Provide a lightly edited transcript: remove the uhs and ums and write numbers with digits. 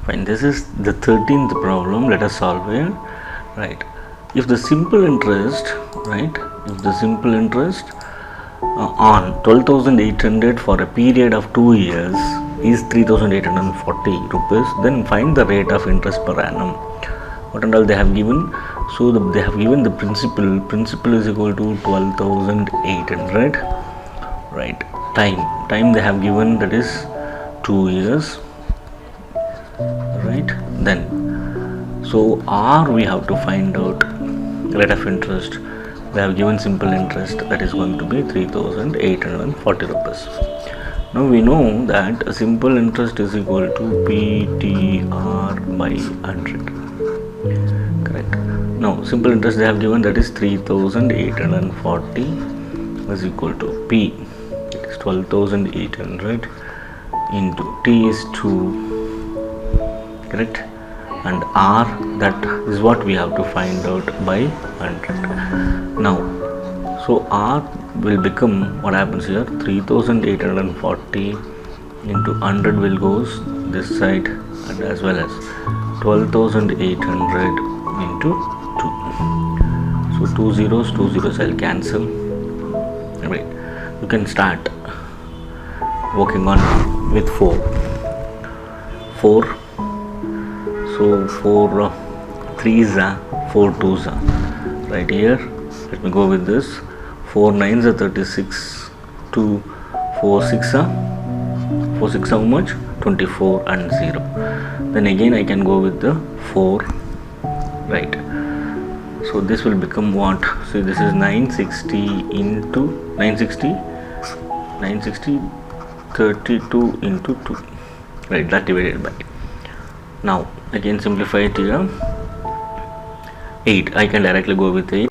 Fine, this is the 13th problem. Let us solve it. Right, if the simple interest, on 12,800 for a period of 2 years is 3,840 rupees, then find the rate of interest per annum. What and all they have given? So they have given the principal is equal to 12,800. Right, time they have given, that is 2 years. Right, then so R we have to find out rate of interest. They have given simple interest, that is going to be 3,840 rupees. Now we know that simple interest is equal to PTR by 100. Correct. Now simple interest they have given, that is 3,840 is equal to P, it is 12,800 into T is 2. Correct. And R, that is what we have to find out by 100. Now so R will become, what happens here, 3,840 into 100 will goes this side, and as well as 12,800 into 2. So 2 zeros I'll cancel. Right, you can start working on with 4. So 4 3s are 4 2s are. Right, here let me go with this. 4 9s are 36, 2 4 6 are how much, 24 and 0. Then again I can go with the 4. Right, so this will become what? So this is 960 into 960 32 into 2. Right, that divided by. Now again simplify it here. 8, I can directly go with 8.